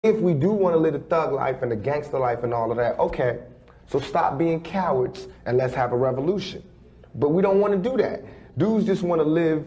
If we do want to live the thug life and the gangster life and all of that, okay, so stop being cowards and let's have a revolution. But we don't want to do that. Dudes just want to live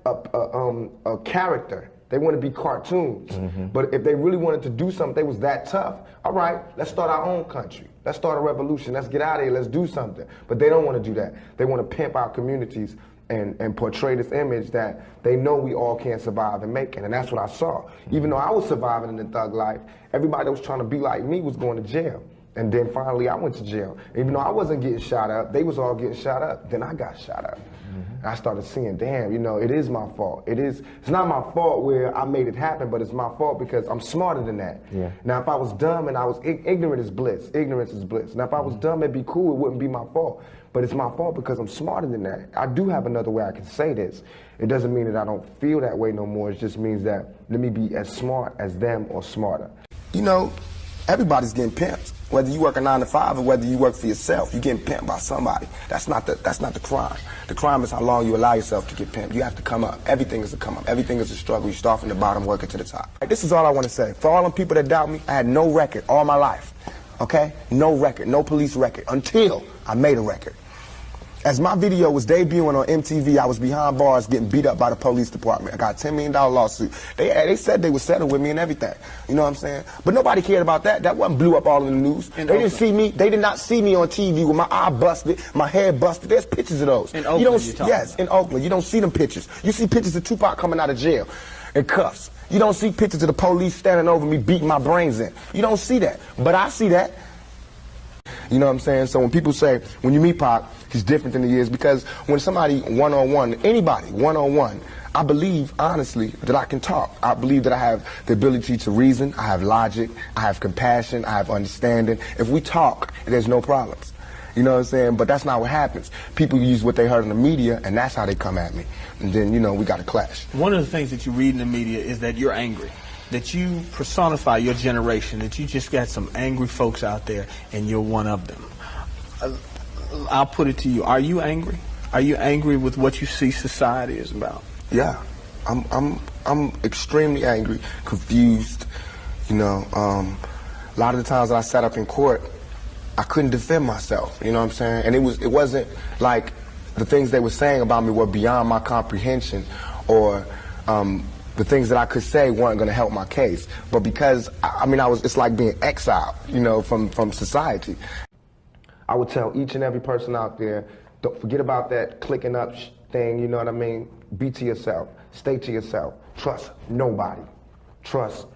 a character. They want to be cartoons. But if they really wanted to do something, they was that tough, all right, let's start our own country. Let's start a revolution. Let's get out of here. Let's do something. But they don't want to do that. They want to pimp our communities and portray this image that they know we all can't survive and make it. And that's what I saw. Even though I was surviving in the thug life, everybody that was trying to be like me was going to jail. And then finally I went to jail. Even though I wasn't getting shot up, they was all getting shot up. Then I got shot up. And I started seeing, damn, you know, it is my fault. It's not my fault where I made it happen, but it's my fault because I'm smarter than that. Yeah. Now, if I was dumb and I was ignorant is bliss. Ignorance is bliss. Now, if I was dumb, it'd be cool. It wouldn't be my fault. But it's my fault because I'm smarter than that. I do have another way I can say this. It doesn't mean that I don't feel that way no more. It just means that let me be as smart as them or smarter. You know, everybody's getting pimped. Whether you work a 9 to 5 or whether you work for yourself, you're getting pimped by somebody. That's not the crime. The crime is how long you allow yourself to get pimped. You have to come up. Everything is a come up. Everything is a struggle. You start from the bottom, working to the top. This is all I want to say. For all them people that doubt me, I had no record all my life. Okay? No record, no police record until I made a record. As my video was debuting on MTV, I was behind bars getting beat up by the police department. I got a $10 million lawsuit. They said they would settle with me and everything. You know what I'm saying? But nobody cared about that. That wasn't blew up all in the news. They didn't see me. They did not see me on TV with my eye busted, my head busted. There's pictures of those. In Oakland, yes, in Oakland. You don't see them pictures. You see pictures of Tupac coming out of jail in cuffs. You don't see pictures of the police standing over me beating my brains in. You don't see that. But I see that. You know what I'm saying? So when people say, when you meet Pac, he's different than he is, because when somebody one-on-one, anybody one-on-one, I believe, honestly, that I can talk. I believe that I have the ability to reason, I have logic, I have compassion, I have understanding. If we talk, there's no problems. You know what I'm saying? But that's not what happens. People use what they heard in the media, and that's how they come at me. And then, you know, we got to clash. One of the things that you read in the media is that you're angry, that you personify your generation, that you just got some angry folks out there, and you're one of them. I'll put it to you. Are you angry? Are you angry with what you see society is about? Yeah, I'm extremely angry, confused. You know, a lot of the times that I sat up in court, I couldn't defend myself. You know what I'm saying? And it wasn't like the things they were saying about me were beyond my comprehension, or the things that I could say weren't going to help my case. But because it's like being exiled, you know, from society. I would tell each and every person out there, don't forget about that clicking up thing, you know what I mean? Be to yourself. Stay to yourself. Trust nobody. Trust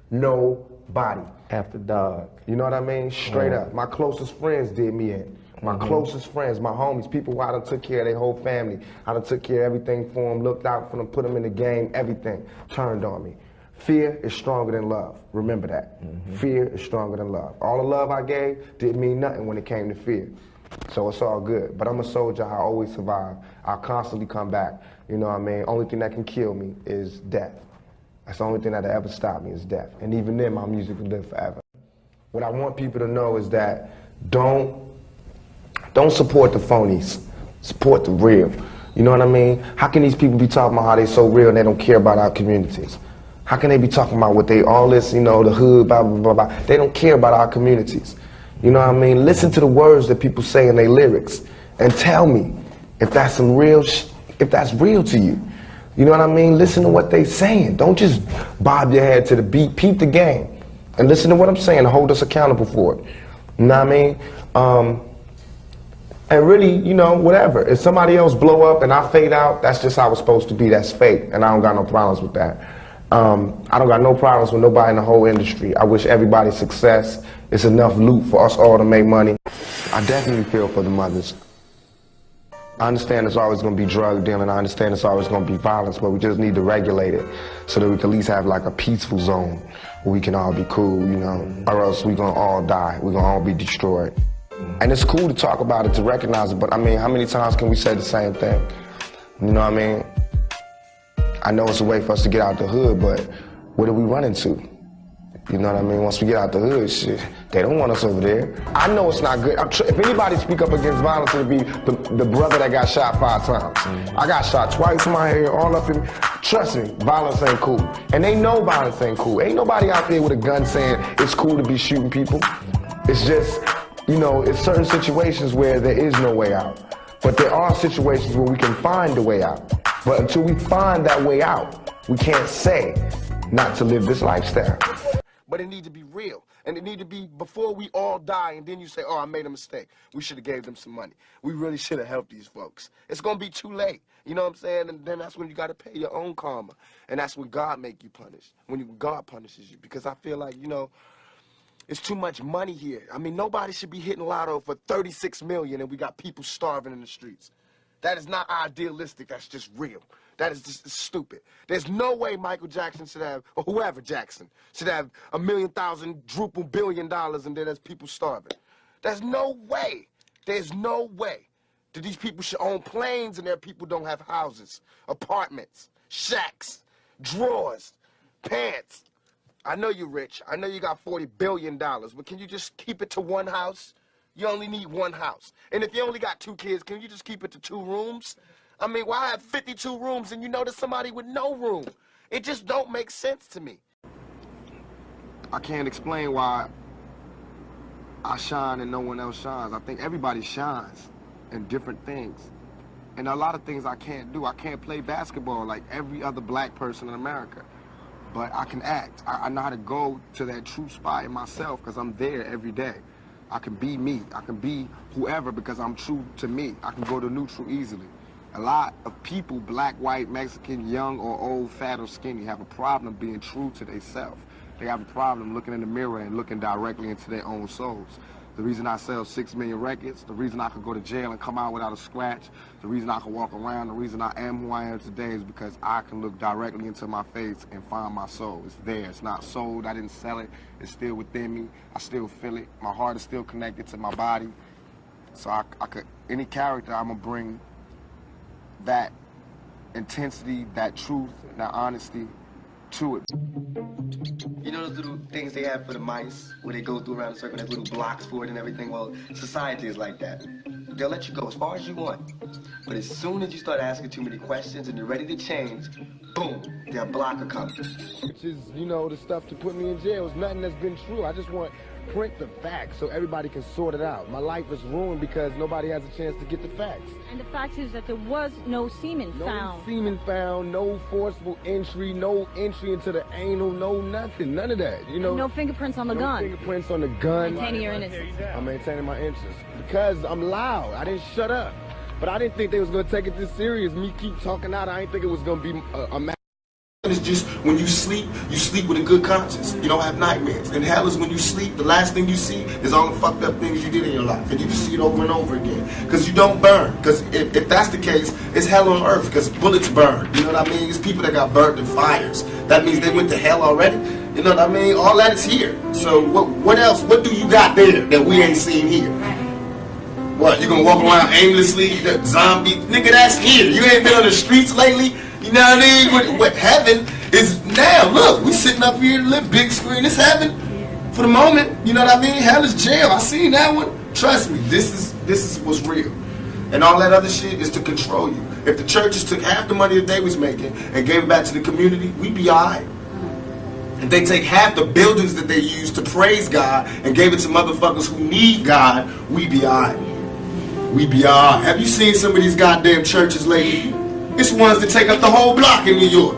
nobody. After dog. You know what I mean? Straight up. My closest friends did me in. My closest friends, my homies, people who I done took care of their whole family. I done took care of everything for them, looked out for them, put them in the game, everything. Turned on me. Fear is stronger than love. Remember that. Fear is stronger than love. All the love I gave didn't mean nothing when it came to fear. So it's all good. But I'm a soldier. I always survive. I constantly come back. You know what I mean? Only thing that can kill me is death. That's the only thing that'll ever stop me is death. And even then, my music will live forever. What I want people to know is that don't support the phonies. Support the real. You know what I mean? How can these people be talking about how they so real and they don't care about our communities? How can they be talking about what they, all this, you know, the hood, blah, blah, blah, blah. They don't care about our communities. You know what I mean? Listen to the words that people say in their lyrics and tell me if that's some real, if that's real to you. You know what I mean? Listen to what they saying. Don't just bob your head to the beat. Peep the game. And listen to what I'm saying and hold us accountable for it. You know what I mean? And really, you know, whatever. If somebody else blow up and I fade out, that's just how it's supposed to be. That's fate. And I don't got no problems with that. I don't got no problems with nobody in the whole industry. I wish everybody success. It's enough loot for us all to make money. I definitely feel for the mothers. I understand there's always going to be drug dealing. I understand there's always going to be violence, but we just need to regulate it so that we can at least have like a peaceful zone where we can all be cool, you know, or else we're going to all die. We're going to all be destroyed. And it's cool to talk about it, to recognize it, but I mean, how many times can we say the same thing? You know what I mean? I know it's a way for us to get out the hood, but what are we running to? You know what I mean? Once we get out the hood, shit, they don't want us over there. I know it's not good. If anybody speak up against violence, it'll be the brother that got shot 5 times. I got shot twice in my head, all up in me. Trust me, violence ain't cool. And they know violence ain't cool. Ain't nobody out there with a gun saying it's cool to be shooting people. It's just, you know, it's certain situations where there is no way out. But there are situations where we can find a way out. But until we find that way out, we can't say not to live this lifestyle. But it need to be real, and it need to be before we all die, and then you say, oh, I made a mistake. We should have gave them some money. We really should have helped these folks. It's going to be too late, you know what I'm saying? And then that's when you got to pay your own karma, and that's when God make you punish, when God punishes you, because I feel like, you know, it's too much money here. I mean, nobody should be hitting lotto for 36 million, and we got people starving in the streets. That is not idealistic, that's just real. That is just stupid. There's no way Michael Jackson should have, or whoever Jackson, should have $1 million, $1 billion, and then there's people starving. There's no way. There's no way that these people should own planes and their people don't have houses, apartments, shacks, drawers, pants. I know you're rich. I know you got $40 billion, but can you just keep it to one house? You only need one house. And if you only got 2 kids, can you just keep it to 2 rooms? I mean, why have 52 rooms and you know there's somebody with no room? It just don't make sense to me. I can't explain why I shine and no one else shines. I think everybody shines in different things. And a lot of things I can't do. I can't play basketball like every other black person in America. But I can act. I know how to go to that true spot in myself because I'm there every day. I can be me. I can be whoever because I'm true to me. I can go to neutral easily. A lot of people, black, white, Mexican, young or old, fat or skinny, have a problem being true to themselves. They have a problem looking in the mirror and looking directly into their own souls. The reason I sell 6 million records, the reason I could go to jail and come out without a scratch, the reason I can walk around, the reason I am who I am today is because I can look directly into my face and find my soul. It's there. It's not sold. I didn't sell it. It's still within me. I still feel it. My heart is still connected to my body. So I could, any character, I'm going to bring that intensity, that truth, that honesty to it. You know those little things they have for the mice, where they go through around a circle, there's little blocks for it and everything? Well, society is like that. They'll let you go as far as you want. But as soon as you start asking too many questions and you're ready to change, boom, their blocker comes. Which is, you know, the stuff to put me in jail. It's nothing that's been true. I just want print the facts so everybody can sort it out. My life is ruined because nobody has a chance to get the facts. And the fact is that there was no semen found. No semen found, no forcible entry, no entry into the anal, no nothing, none of that. You know, and no fingerprints on the gun. No fingerprints on the gun. Maintaining your innocence. I'm maintaining my innocence because I'm loud. I didn't shut up, but I didn't think they was gonna take it this serious. Me keep talking out. I didn't think it was gonna be a matter. It's just when you sleep with a good conscience. You don't have nightmares. And hell is when you sleep, the last thing you see is all the fucked up things you did in your life. And you just see it over and over again. Because you don't burn. Because if that's the case, it's hell on earth. Because bullets burn. You know what I mean? It's people that got burnt in fires. That means they went to hell already. You know what I mean? All that is here. So what else? What do you got there that we ain't seen here? What, you gonna walk around aimlessly, the zombie? Nigga, that's here. You ain't been on the streets lately? You know what I mean? What heaven is now. Look, we sitting up here, live big screen. It's heaven for the moment. You know what I mean? Hell is jail. I seen that one. Trust me, this is what's real. And all that other shit is to control you. If the churches took half the money that they was making and gave it back to the community, we'd be alright. If they take half the buildings that they use to praise God and gave it to motherfuckers who need God, we'd be alright. We'd be alright. Have you seen some of these goddamn churches lately? It's ones that take up the whole block in New York.